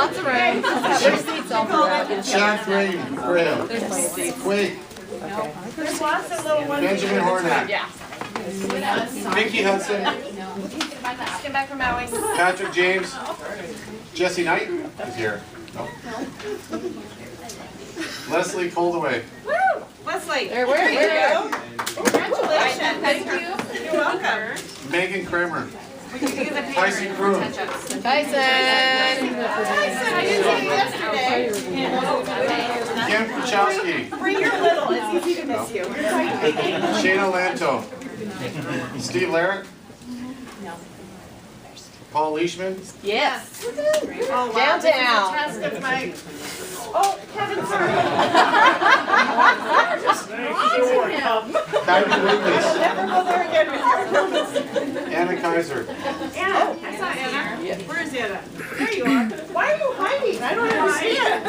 Lots of room. There's seats all throughout. Shaq Green, Graham. Wait. There's lots of little ones. Benjamin Hornack. Yeah. Vicky Hudson. Get back from Maui. Patrick James. Jesse Knight is here. No. Leslie Coldaway. Woo! Leslie. There you go. Congratulations. Thank you. You're welcome. Megan Kramer. Tyson Crew. Tyson. I didn't see you yesterday. Kim Kachowski. Bring your little. It's easy to miss you. Shana Lanto. Steve Larrick. Paul Leishman. Yes. Oh, wow. Downtown. Test of my... Oh, Kevin, sorry. Kylie Lucas. Never go there again. Anna Kaiser. Anna. I saw Anna. Yeah. Where is Anna? There you are. Why are you hiding? I don't understand.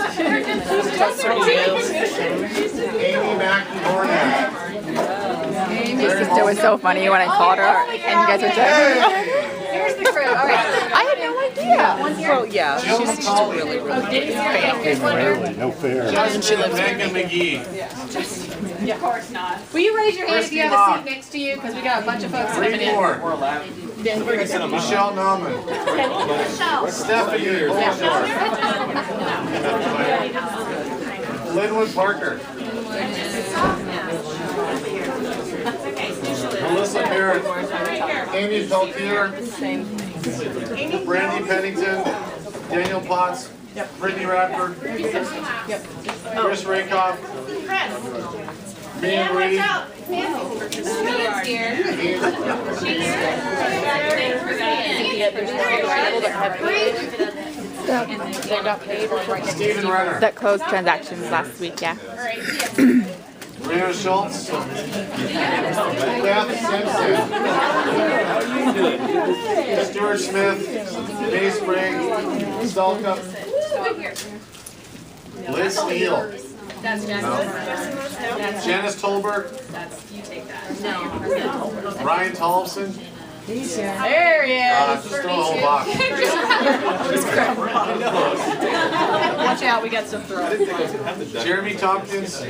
She's just Amy Mackey Hornack. Your sister was so funny when I called her and you guys were joking. Here's the crew. All right. I had no idea. Well, yeah. She's really, really family. No fair. Justin Megan McGee. Of course not. Will you raise your hand if you have a seat next to you? Because we got a bunch of folks coming Three in. more. Michelle Nauman. Stephanie Linwood Parker. Melissa Barrett. Amy Peltier. Brandy Pennington. Daniel Potts. Brittany Radford. Chris Rakoff. Megan Reed. Mia's here. Stephen Renner. That closed transactions last week, yeah. Rena Schultz. Beth Simpson. Stuart Smith. May Sprague. Stalka. Liz Steele. That's Jacques. Janice Tolbert. You take that. Ryan Tollefson. There he is. Just throw the whole box. Watch out, we got some throws. Jeremy Tompkins.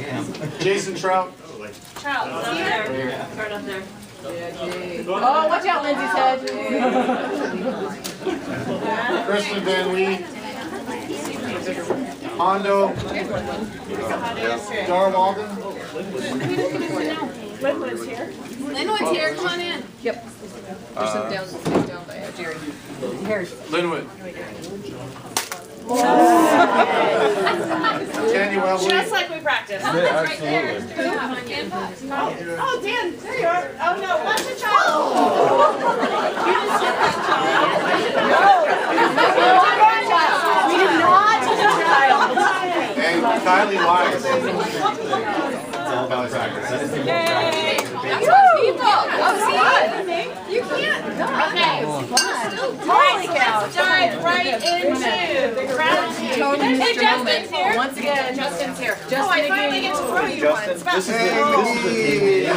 Jason Trout. Trout. Here. Right up there. Oh, watch out, Lindsay's head. Kristen Van Lee. Hondo. Dar Walden. Linwood's here. Linwood's here, come on in. Yep. There's some down by Jerry. Linwood. Tanya Webley. Just like we practiced. Absolutely. Oh, Dan, there you are. Oh, no, what's the child? We did not touch a child. And Kylie Wise. It's all about practice. Yay! That's what people. Oh, see? You can't. Okay. Holy cow. Let's dive right into the gratitude. Hey, Justin's here. Once again, Justin's here. Justin Oh, I finally get to throw you one. It's about This is the team.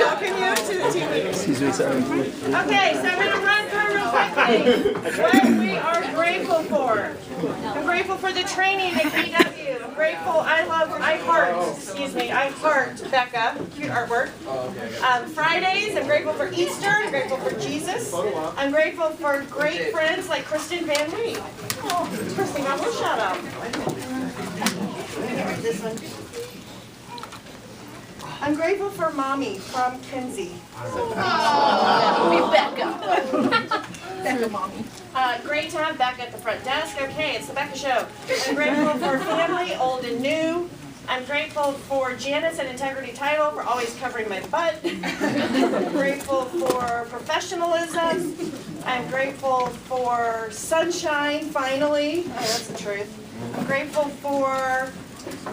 welcome you to the team meeting. Excuse me, sorry. Okay, so I'm going to run through real quickly what we are grateful for. I'm grateful for the training at KW. I'm grateful, I heart Becca, cute artwork. Fridays, I'm grateful for Easter, I'm grateful for Jesus. I'm grateful for great friends like Kristen Van Lee. Oh, Kristen got one shout out. This one. I'm grateful for Mommy from Kinsey. Becca. Becca Mommy. Great to have Becca at the front desk. Okay, it's the Becca Show. I'm grateful for family, old and new. I'm grateful for Janice and Integrity Title for always covering my butt. I'm grateful for professionalism. I'm grateful for sunshine, finally. Oh, that's the truth. I'm grateful for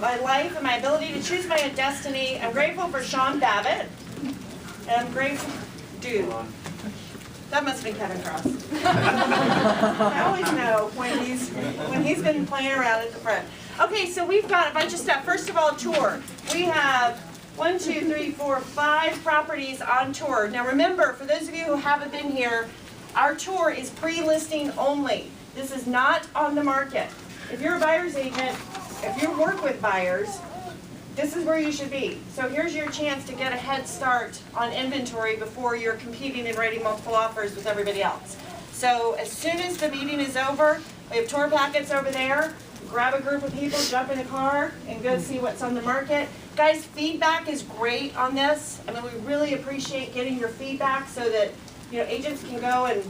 my life and my ability to choose my own destiny. I'm grateful for Sean Babbitt. And I'm grateful, dude, that must have been Kevin Cross. I always know when he's been playing around at the front. Okay, so we've got a bunch of stuff. First of all, tour. We have 1, 2, 3, 4, 5 properties on tour. Now remember, for those of you who haven't been here, our tour is pre-listing only. This is not on the market. If you're a buyer's agent, if you work with buyers, this is where you should be. So here's your chance to get a head start on inventory before you're competing and writing multiple offers with everybody else. So as soon as the meeting is over, we have tour packets over there. Grab a group of people, jump in a car, and go see what's on the market. Guys, feedback is great on this. I mean, we really appreciate getting your feedback so that, you know, agents can go and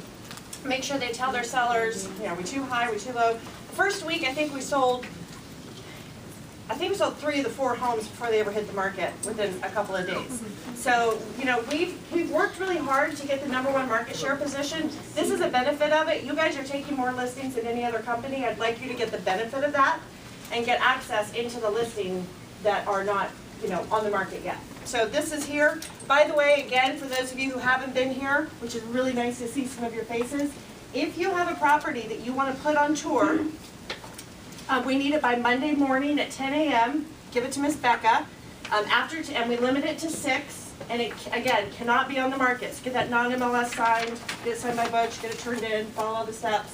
make sure they tell their sellers, you know, are we too high, are we too low? The first week, I think we sold 3 of the 4 homes before they ever hit the market within a couple of days. So, you know, we've worked really hard to get the #1 market share position. This is a benefit of it. You guys are taking more listings than any other company. I'd like you to get the benefit of that and get access into the listing that are not, you know, on the market yet. So this is here. By the way, again, for those of you who haven't been here, which is really nice to see some of your faces, if you have a property that you want to put on tour, we need it by Monday morning at 10 a.m. Give it to Miss Becca. And we limit it to 6. And it, again, cannot be on the market. So get that non-MLS signed, get it signed by Butch, get it turned in, follow all the steps.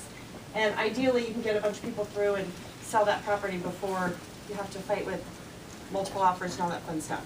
And ideally, you can get a bunch of people through and sell that property before you have to fight with multiple offers and all that fun stuff.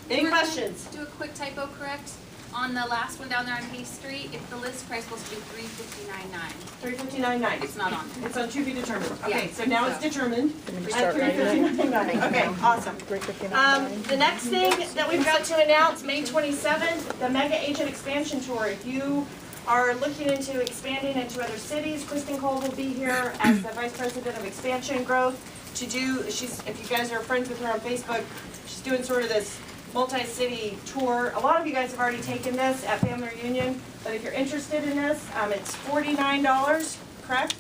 Any questions? Do a quick typo correct. On the last one down there on Hay Street, if the list price was to be $359.9. $359.9. It's not on there. It's on to be determined. Okay, Yeah, so now it's so. determined we at start right $359.9. Okay, awesome. The next thing that we've got to announce, May 27th, the Mega Agent Expansion Tour. If you are looking into expanding into other cities, Kristen Cole will be here as the Vice President of Expansion Growth to do, if you guys are friends with her on Facebook, she's doing sort of this multi-city tour. A lot of you guys have already taken this at Family Reunion, but if you're interested in this, it's $49, correct?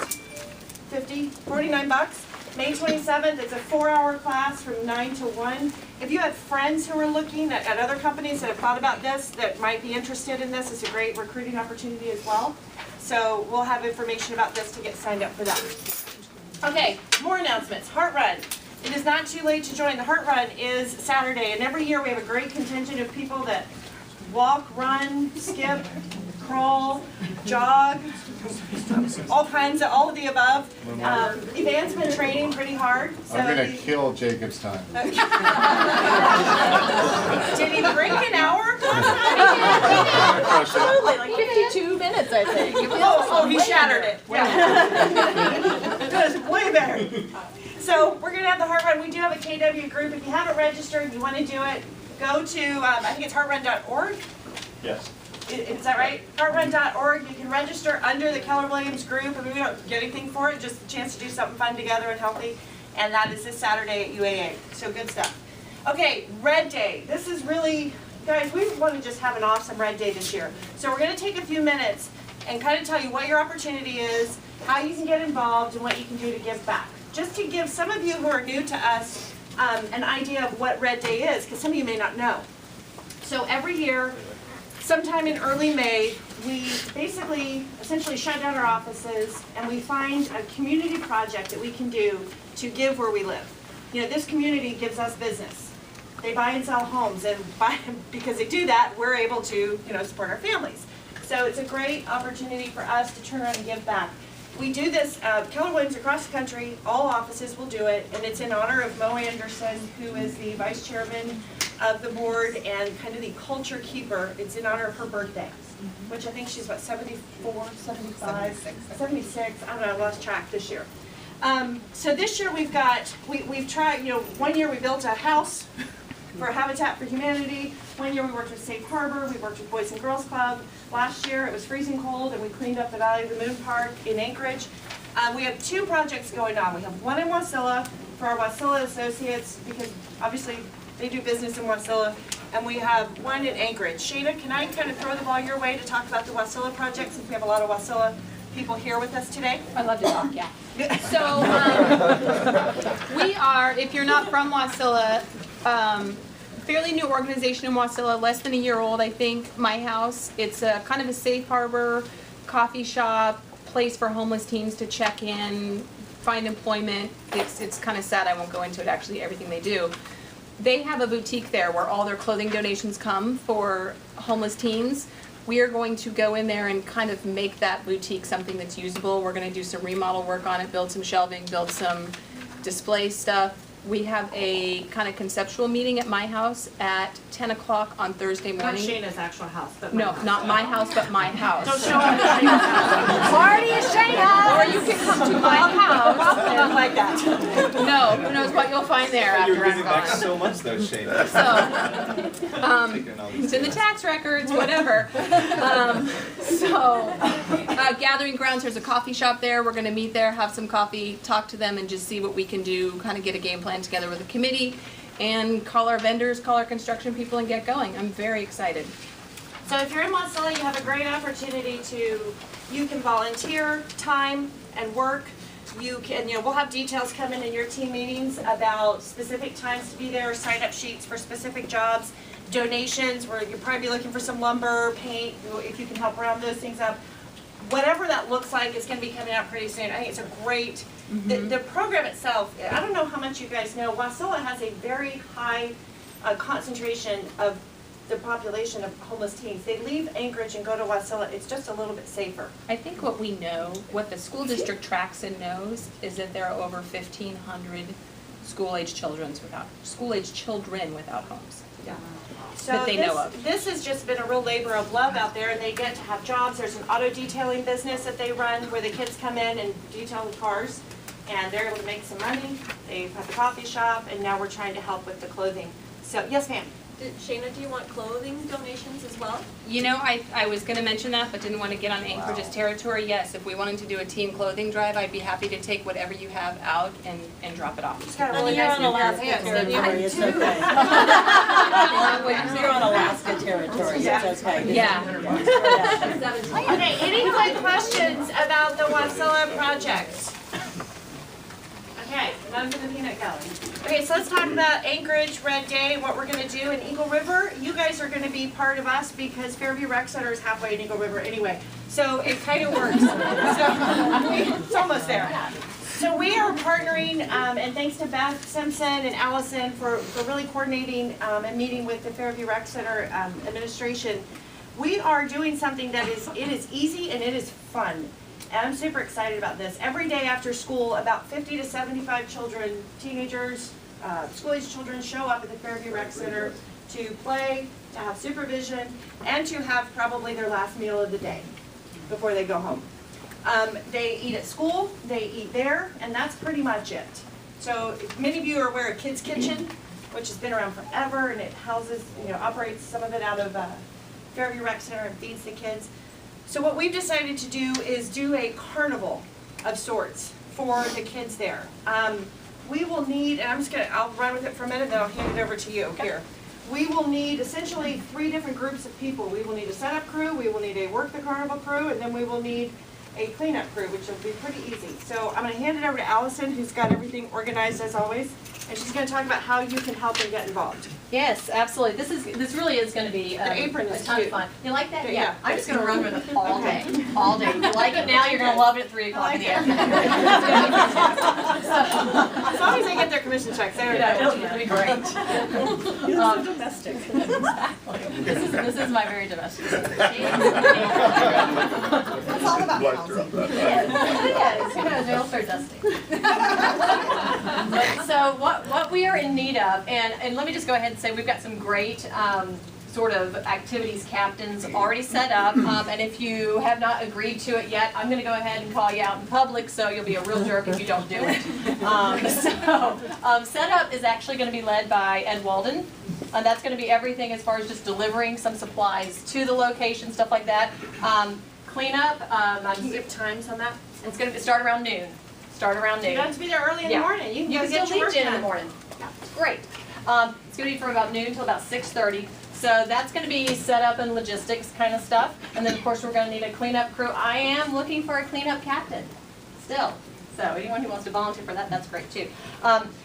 50, 49 bucks. May 27th, it's a 4-hour class from 9 to 1. If you have friends who are looking at other companies that have thought about this, that might be interested in this, it's a great recruiting opportunity as well. So we'll have information about this to get signed up for that. Okay, more announcements. Heart Run. It is not too late to join. The Heart Run is Saturday, and every year we have a great contingent of people that walk, run, skip, crawl, jog, all of the above. Yvan's been training pretty hard. So I'm going to kill Jacob's time. Did he break an hour? Absolutely, like 52 minutes, I think. Oh, he shattered it. Yeah. That's way better. So we're going to have the Heart Run. We do have a KW group. If you haven't registered and you want to do it, go to, I think it's heartrun.org. Yes. Is that right? Heartrun.org. You can register under the Keller Williams group. I mean, we don't get anything for it, just a chance to do something fun together and healthy. And that is this Saturday at UAA. So good stuff. Okay, Red Day. This is really, guys, we want to just have an awesome Red Day this year. So we're going to take a few minutes and kind of tell you what your opportunity is, how you can get involved, and what you can do to give back. Just to give some of you who are new to us an idea of what Red Day is, because some of you may not know. So every year, sometime in early May, we essentially shut down our offices and we find a community project that we can do to give where we live. You know, this community gives us business. They buy and sell homes, and because they do that, we're able to, you know, support our families. So it's a great opportunity for us to turn around and give back. We do this, Keller Williams across the country, all offices will do it, and it's in honor of Mo Anderson, who is the vice chairman of the board and kind of the culture keeper. It's in honor of her birthday, which I think she's about 74, 75, 76, I don't know, I lost track this year. So this year we've tried, you know, one year we built a house for Habitat for Humanity. One year we worked with Safe Harbor, we worked with Boys and Girls Club. Last year it was freezing cold and we cleaned up the Valley of the Moon Park in Anchorage. We have 2 projects going on. We have one in Wasilla for our Wasilla associates, because obviously they do business in Wasilla, and we have one in Anchorage. Shana, can I kind of throw the ball your way to talk about the Wasilla project, since we have a lot of Wasilla people here with us today? I'd love to talk, yeah. So we are, if you're not from Wasilla, fairly new organization in Wasilla, less than a year old, I think. My House, it's a kind of a safe harbor, coffee shop, place for homeless teens to check in, find employment. It's kind of sad, I won't go into it, actually, everything they do. They have a boutique there where all their clothing donations come for homeless teens. we are going to go in there and kind of make that boutique something that's usable. We're gonna do some remodel work on it, build some shelving, build some display stuff. We have a kind of conceptual meeting at my house at 10 o'clock on Thursday Not morning. Shana's actual house, but No, not my house, but my house. Don't show up at Shana's house. Party is Shana! Or you can come to my house. Not like that. No, who knows what you'll find there after You're I'm giving back gone. so much though, Shana. So, it's in the tax records, whatever. Gathering Grounds, there's a coffee shop there. We're gonna meet there, have some coffee, talk to them, and just see what we can do, kind of get a game plan together with the committee, and call our vendors, call our construction people, and get going. I'm very excited. So if you're in Wasilla, you have a great opportunity you can volunteer time and work. You can, we'll have details coming in your team meetings about specific times to be there, sign-up sheets for specific jobs, donations, where you'll probably be looking for some lumber, paint, if you can help round those things up. Whatever that looks like is going to be coming out pretty soon. I think it's a great, the program itself, I don't know how much you guys know, Wasilla has a very high concentration of the population of homeless teens. They leave Anchorage and go to Wasilla. It's just a little bit safer. I think what we know, what the school district tracks and knows, is that there are over 1,500 school-age children without homes. Yeah. That they know of. This has just been a real labor of love out there, and they get to have jobs. There's an auto detailing business that they run where the kids come in and detail the cars, and they're able to make some money. They have the coffee shop, and now we're trying to help with the clothing. So, yes, ma'am. Shana, do you want clothing donations as well? You know, I was gonna mention that, but didn't want to get on Anchorage's territory. Yes, if we wanted to do a team clothing drive, I'd be happy to take whatever you have out and drop it off. It's got a really nice new pair of pants. Territory, it's okay. You're on Alaska territory, it's okay. Yeah. Okay, any quick questions about the Wasilla project? Okay, none for the peanut gallery. Okay, so let's talk about Anchorage, Red Day, what we're gonna do in Eagle River. You guys are gonna be part of us because Fairview Rec Center is halfway in Eagle River anyway. So it kind of works. It's almost there. So we are partnering, and thanks to Beth Simpson and Alison for really coordinating and meeting with the Fairview Rec Center administration. We are doing something that it is easy and it is fun. And I'm super excited about this. Every day after school, about 50 to 75 children, teenagers, school-age children show up at the Fairview Rec Center to play, to have supervision, and to have probably their last meal of the day before they go home. They eat at school, they eat there, and that's pretty much it. So many of you are aware of Kids Kitchen, which has been around forever, and it houses, operates some of it out of Fairview Rec Center and feeds the kids. So what we've decided to do is do a carnival of sorts for the kids there. We will need, and I'll run with it for a minute, then I'll hand it over to you here. We will need essentially 3 different groups of people. We will need a setup crew, we will need a work the carnival crew, and then we will need a cleanup crew, which will be pretty easy. So I'm going to hand it over to Alison, who's got everything organized as always, and she's going to talk about how you can help and get involved. Yes, absolutely. This really is going to be The apron is a ton of cute. fun. You like that? Yeah. I'm just going to run with it all day. All day. If you like it now, you're going to love it at 3 o'clock in the afternoon. As long as they get their commission checks, It'll be great. Domestic. Exactly. This is my very domestic. It's all about housing. Yes, they'll start dusting. So what we are in need of, and let me just go ahead and say we've got some great sort of activities captains already set up, and if you have not agreed to it yet, I'm going to go ahead and call you out in public, so you'll be a real jerk if you don't do it. Setup is actually going to be led by Ed Walden. That's going to be everything as far as just delivering some supplies to the location, stuff like that. Cleanup. Can you give times on that? It's going to start around noon. You don't have to be there early in the morning. You can go still get your leave work Jen in the done. morning. Yeah, great. It's going to be from about noon until about 6:30. So that's going to be setup and logistics kind of stuff. And then of course we're going to need a cleanup crew. I am looking for a cleanup captain still. So anyone who wants to volunteer for that, that's great too.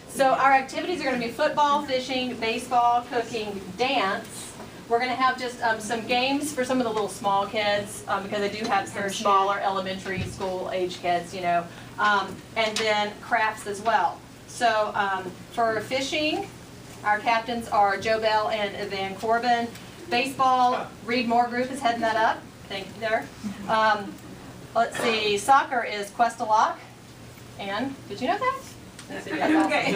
So our activities are going to be football, fishing, baseball, cooking, dance. We're going to have just some games for some of the little small kids because I do have some smaller elementary school age kids, and then crafts as well. So for fishing, our captains are Joe Bell and Yvan Corbin. Baseball, Read More group is heading that up. Thank you there. Let's see, soccer is Quest a Lock. Ann, did you know that? Okay.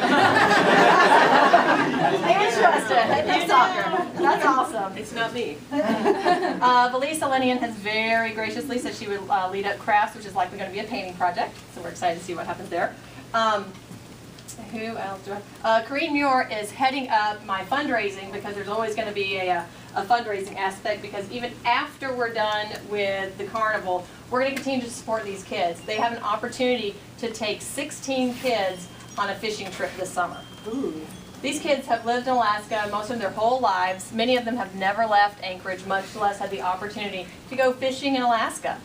I trust it. I think soccer. That's awesome. It's not me. Valisa Lenian has very graciously said she would lead up crafts, which is likely going to be a painting project. So we're excited to see what happens there. Who else do I? Corinne Muir is heading up my fundraising because there's always going to be a fundraising aspect because even after we're done with the carnival, we're going to continue to support these kids. They have an opportunity to take 16 kids on a fishing trip this summer. Ooh. These kids have lived in Alaska most of their whole lives. Many of them have never left Anchorage, much less had the opportunity to go fishing in Alaska.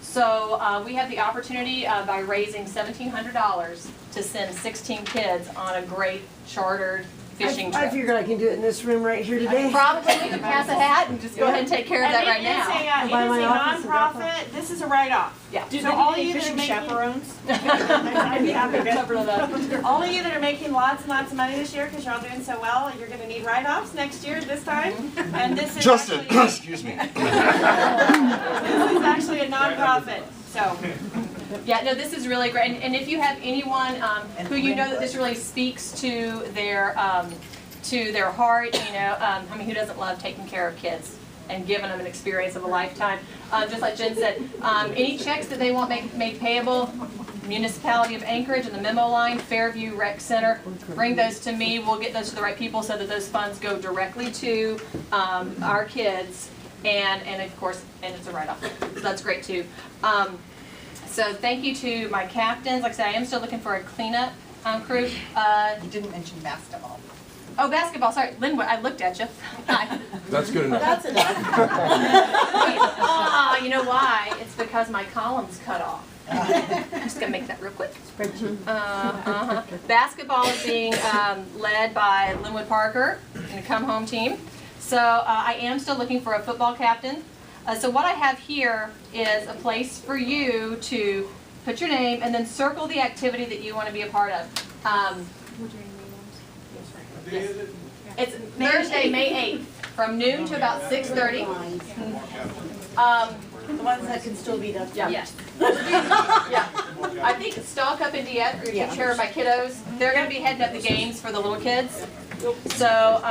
So we have the opportunity by raising $1,700 to send 16 kids on a great chartered fishing trip. I figured I can do it in this room right here today. Probably we can pass a hat and just go ahead and take care of that right now. It is a nonprofit. This is a write-off. Yeah. So all of you that are making chaperones? I'd be happy to. Cover that. All of you that are making lots and lots of money this year because you're all doing so well, you're going to need write-offs next year this time. And this is Justin, actually, excuse me. this is actually a nonprofit. So. Yeah, no, this is really great. And if you have anyone who you know that this really speaks to their heart, you know, I mean, who doesn't love taking care of kids and giving them an experience of a lifetime? Just like Jen said, any checks that they want made payable, Municipality of Anchorage and the memo line, Fairview Rec Center, bring those to me. We'll get those to the right people so that those funds go directly to our kids. And of course, and it's a write-off. So that's great too. So thank you to my captains. Like I said, I am still looking for a cleanup crew. You didn't mention basketball. Oh, basketball. Sorry, Linwood. I looked at you. That's good enough. That's enough. You know why? It's because my column's cut off. I'm just gonna make that real quick. Basketball is being led by Linwood Parker and the Come Home team. So I am still looking for a football captain. So what I have here is a place for you to put your name and then circle the activity that you want to be a part of. Yes. It's Thursday, May 8th, from noon to about 6:30. The ones that can still be done. Yeah. Yes. Yeah. I think Stock up in Dieppe are taking care of my kiddos. They're going to be heading up the games for the little kids. So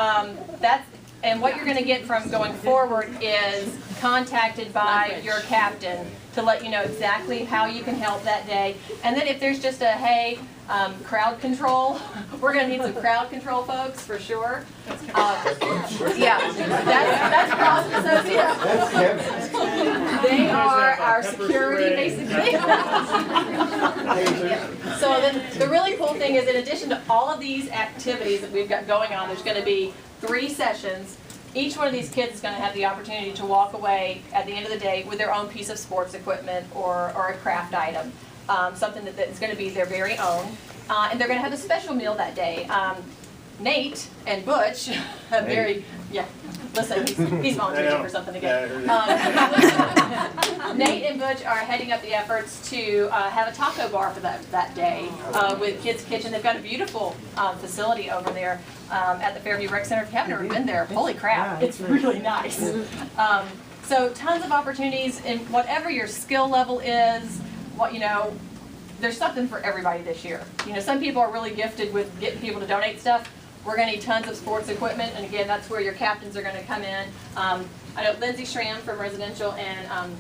that's. And what you're going to get from going forward is contacted by your captain to let you know exactly how you can help that day. And then if there's just a, hey, crowd control, we're going to need some crowd control folks for sure. Yeah, that's Cross Associates. They are our security, basically. So then the really cool thing is in addition to all of these activities that we've got going on, there's going to be 3 sessions. Each one of these kids is going to have the opportunity to walk away at the end of the day with their own piece of sports equipment or a craft item, something that is going to be their very own. And they're going to have a special meal that day. Nate and Butch have very, listen, he's volunteering for something again. Nate and Butch are heading up the efforts to have a taco bar for that day with Kids Kitchen. They've got a beautiful facility over there at the Fairview Rec Center. If you haven't ever been there, holy crap, it's really nice. So tons of opportunities in whatever your skill level is, there's something for everybody this year. Some people are really gifted with getting people to donate stuff. We're going to need tons of sports equipment, and again, that's where your captains are going to come in. I know Lindsay Schramm from Residential and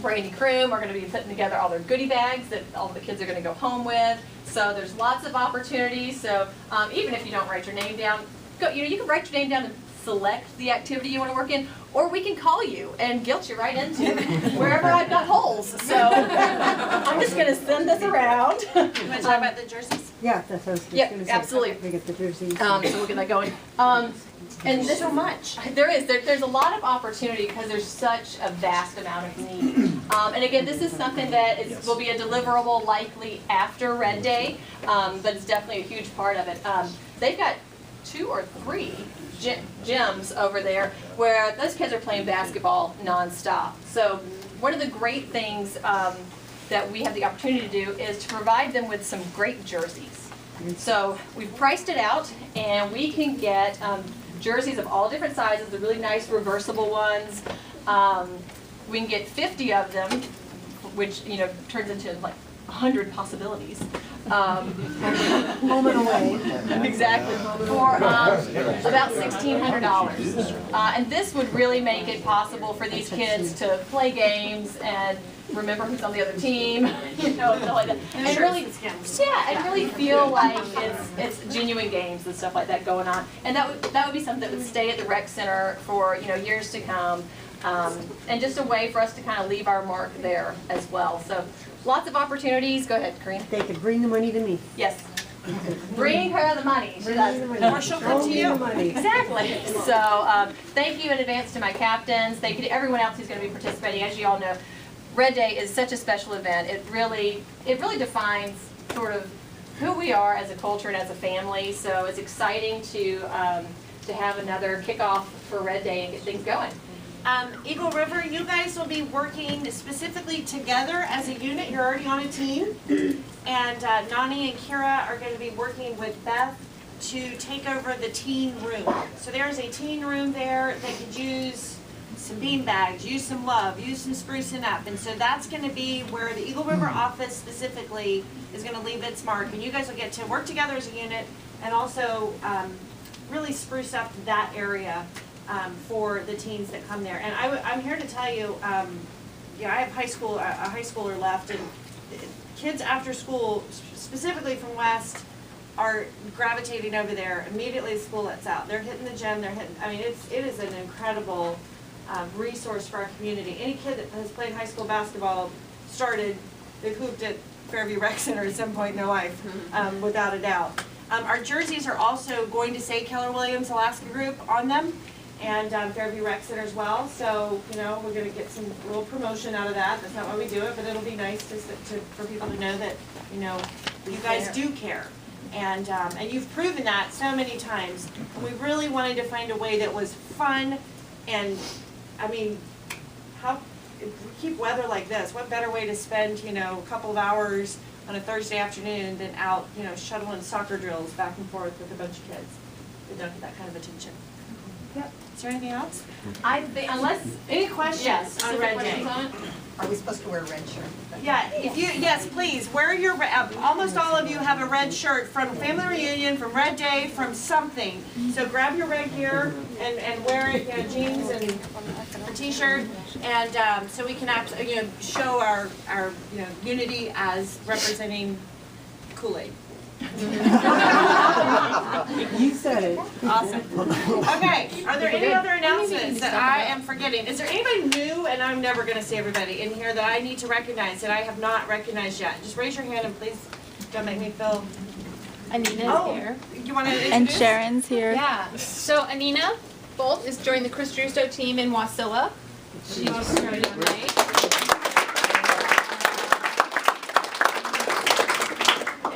Brandy Kroom are going to be putting together all their goodie bags that all the kids are going to go home with. So there's lots of opportunities. So even if you don't write your name down, you can write your name down and select the activity you want to work in, or we can call you and guilt you right into wherever I've got holes. So I'm just going to send this around. You want to talk about the jerseys? Yeah, that's what I was just going to say. Absolutely. We get the jerseys. So we'll get that going. And there's so much. There's a lot of opportunity because there's such a vast amount of need. And again, this is something that will be a deliverable likely after Red Day, but it's definitely a huge part of it. They've got 2 or 3 gyms over there where those kids are playing basketball nonstop. So one of the great things that we have the opportunity to do is to provide them with some great jerseys. So we've priced it out, and we can get jerseys of all different sizes, the really nice reversible ones. We can get 50 of them, which, you know, turns into like 100 possibilities. Home and away. Exactly. For about $1,600. And this would really make it possible for these kids to play games and remember who's on the other team, you know, stuff like that. And really, yeah, and really feel like it's genuine games and stuff like that going on. And that would be something that would stay at the rec center for, you know, years to come. And just a way for us to kind of leave our mark there as well. So lots of opportunities. Go ahead, Karina. They could bring the money to me. Yes. Bring her the money. She does. Or she'll come to you. Exactly. So thank you in advance to my captains. Thank you to everyone else who's going to be participating. As you all know, Red Day is such a special event. It really defines sort of who we are as a culture and as a family. So it's exciting to have another kickoff for Red Day and get things going. Eagle River, you guys will be working specifically together as a unit. You're already on a team. And Nani and Kira are going to be working with Beth to take over the teen room. So there's a teen room there that could use some bean bags, use some love, use some sprucing up. And so that's going to be where the Eagle River office specifically is going to leave its mark. And you guys will get to work together as a unit and also really spruce up that area for the teens that come there. And I'm here to tell you, yeah, I have a high schooler left, and kids after school, specifically from West, are gravitating over there immediately as school lets out. They're hitting the gym, I mean, it is an incredible resource for our community. Any kid that has played high school basketball they've hooped at Fairview Rec Center at some point in their life, without a doubt. Our jerseys are also going to say Keller Williams Alaska Group on them, and Fairview Rec Center as well. So, you know, we're going to get some little promotion out of that. That's not why we do it, but it'll be nice for people to know that, you know, you guys do care. And you've proven that so many times. And we really wanted to find a way that was fun. And, I mean, if we keep weather like this, what better way to spend, you know, a couple of hours on a Thursday afternoon than out, you know, shuttling soccer drills back and forth with a bunch of kids that don't get that kind of attention. Yep. Is there anything else? I think, unless any questions on Red Day? Are we supposed to wear a red shirt? Yeah, yes, please, wear your, almost all of you have a red shirt from family reunion, from Red Day, from something. So grab your red gear and wear it, you know, jeans and a t-shirt, and so we can you know, show our you know, unity as representing Kool-Aid. You said it. Awesome. Okay, are there any other announcements that I am forgetting? Is there anybody new, and I'm never going to see everybody in here, that I need to recognize that I have not recognized yet? Just raise your hand and please don't make me feel... Anina's here. You want to introduce? And Sharon's here. Yeah. So Anina Bolt is joined the Chris Drusto team in Wasilla. She just started in May.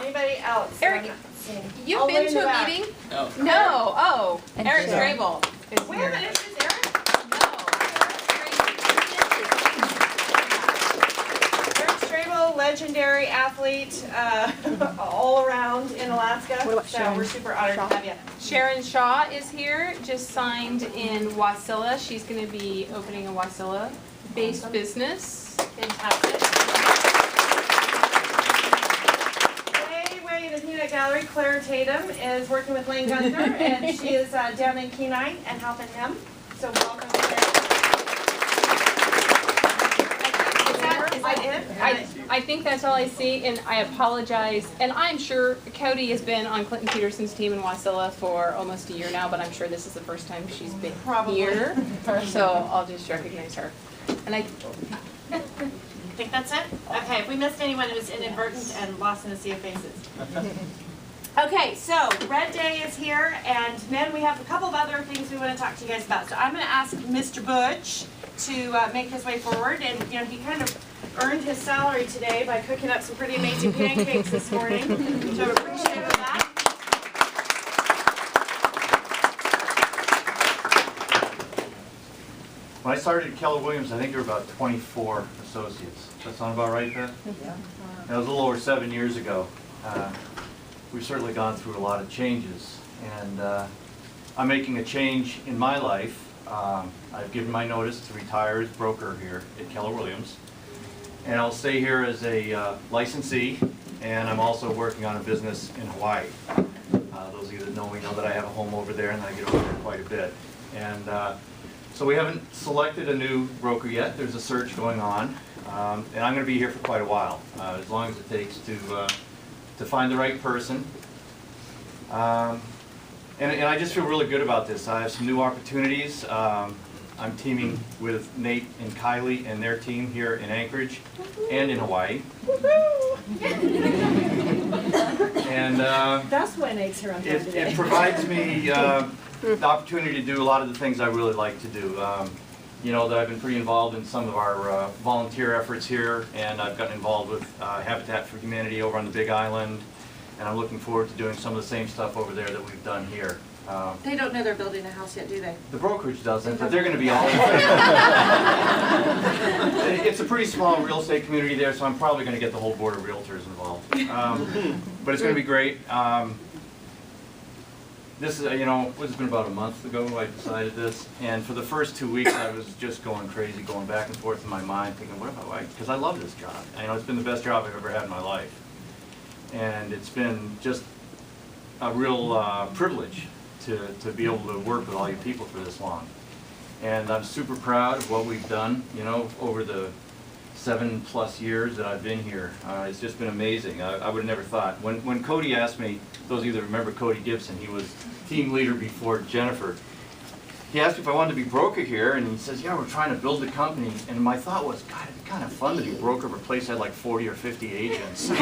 Anybody else? Eric, you've All been in to the a back. meeting? No. No. Oh, And Eric Sharon. Strable is Wait a here. minute, is this Eric? Eric Strabo, legendary athlete, all around in Alaska. What about So Sharon we're super honored to have you. Sharon Shaw is here, just signed in Wasilla. She's going to be opening a Wasilla-based business. Fantastic. Way in the Peanut Gallery, Claire Tatum is working with Lane Gunther, and she is down in Kenai and helping him. So welcome, Claire. Is that it? I think that's all I see, and I apologize. And I'm sure Cody has been on Clinton Peterson's team in Wasilla for almost a year now, but I'm sure this is the first time she's been here. So I'll just recognize her. And I think that's it? Okay, if we missed anyone, it was inadvertent and lost in a sea of faces. Okay, so Red Day is here, and then we have a couple of other things we want to talk to you guys about. So I'm going to ask Mr. Butch to make his way forward, and you know, he kind of earned his salary today by cooking up some pretty amazing pancakes this morning, so I'm appreciative of that. When I started at Keller Williams, I think there were about 24 associates. Does that sound about right, Beth? Yeah. That was a little over 7 years ago. We've certainly gone through a lot of changes, and I'm making a change in my life. I've given my notice to retire as broker here at Keller Williams. And I'll stay here as a licensee, and I'm also working on a business in Hawaii. Those of you that know me know that I have a home over there, and I get over there quite a bit. And so we haven't selected a new broker yet. There's a search going on, and I'm going to be here for quite a while, as long as it takes to find the right person. And I just feel really good about this. I have some new opportunities. I'm teaming with Nate and Kylie and their team here in Anchorage and in Hawaii. And That's why Nate's here on time today. it provides me the opportunity to do a lot of the things I really like to do. You know, that I've been pretty involved in some of our volunteer efforts here, and I've gotten involved with Habitat for Humanity over on the Big Island, and I'm looking forward to doing some of the same stuff over there that we've done here. They don't know they're building a house yet, do they? The brokerage doesn't, but they're going to be all It's a pretty small real estate community there, so I'm probably going to get the whole board of realtors involved. But it's going to be great. This is, you know, it's been about a month ago I decided this, and for the first 2 weeks I was just going crazy, going back and forth in my mind, thinking, what if I like, because I love this job. You know, it's been the best job I've ever had in my life. And it's been just a real privilege to be able to work with all you people for this long. And I'm super proud of what we've done, you know, over the 7+ years that I've been here. It's just been amazing. I would have never thought. When Cody asked me, those of you that remember Cody Gibson, he was team leader before Jennifer. He asked me if I wanted to be broker here, and he says, yeah, we're trying to build a company. And my thought was, God, it'd be kind of fun to be broker of a place that had like 40 or 50 agents. If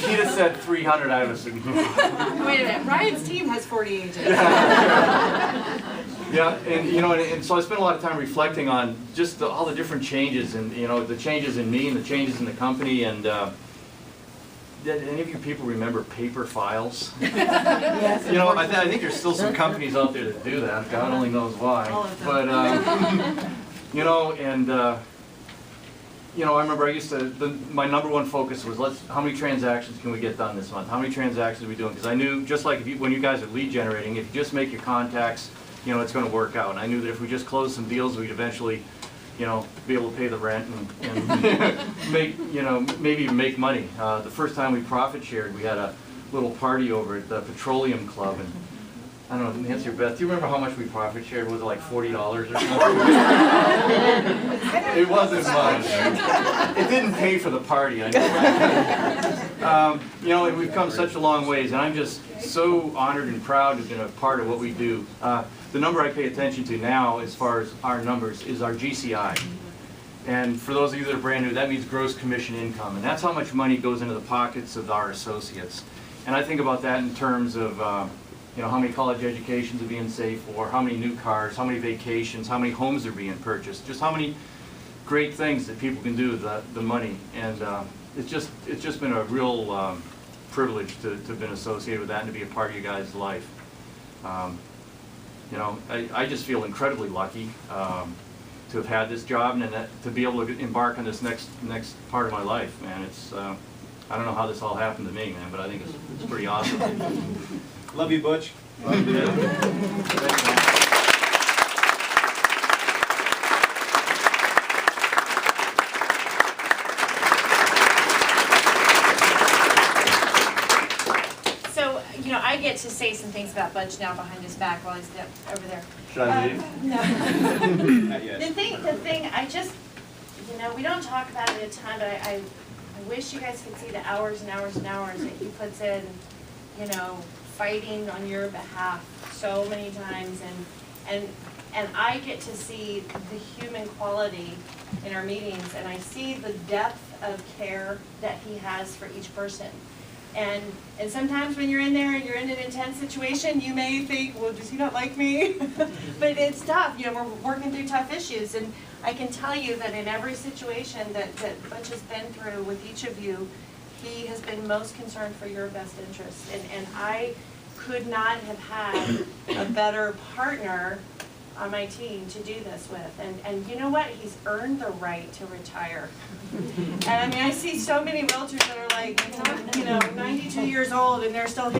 he'd have said 300, I would have said, Wait a minute, Ryan's team has 40 agents. Yeah, and you know, and so I spent a lot of time reflecting on just all the different changes, and you know, the changes in me and the changes in the company. And did any of you people remember paper files? Yes. You know, I think there's still some companies out there that do that. God only knows why. But you know, and you know, I remember I used to. My #1 focus was how many transactions can we get done this month? How many transactions are we doing? Because I knew, just like when you guys are lead generating, if you just make your contacts, you know, it's going to work out. And I knew that if we just closed some deals, we'd eventually, you know, be able to pay the rent and make, you know, maybe even make money. The first time we profit shared, we had a little party over at the Petroleum Club, and I don't know, Nancy or Beth, do you remember how much we profit shared? Was it like $40 or something? It wasn't much. It didn't pay for the party, I know. You know, and we've come such a long ways, and I'm just so honored and proud to have been a part of what we do. The number I pay attention to now, as far as our numbers, is our GCI. And for those of you that are brand new, that means gross commission income. And that's how much money goes into the pockets of our associates. And I think about that in terms of, you know, how many college educations are being saved for, how many new cars, how many vacations, how many homes are being purchased, just how many great things that people can do with the money. And it's just been a real privilege to have been associated with that and to be a part of you guys' life. You know, I just feel incredibly lucky to have had this job and to be able to embark on this next part of my life, man. It's I don't know how this all happened to me, man, but I think it's pretty awesome. Love you, Butch. Love you. Thanks, man. I get to say some things about Butch now behind his back while he's over there. Should I leave? No. Not yet. The thing, I just, you know, we don't talk about it a ton, but I wish you guys could see the hours and hours and hours that he puts in, you know, fighting on your behalf so many times, and I get to see the human quality in our meetings, and I see the depth of care that he has for each person. And sometimes when you're in there and you're in an intense situation, you may think, well, does he not like me? But it's tough. You know, we're working through tough issues. And I can tell you that in every situation that Butch has been through with each of you, he has been most concerned for your best interest. And I could not have had a better partner on my team to do this with. And you know what? He's earned the right to retire. And I mean, I see so many realtors that are like, you know, 92 years old and they're still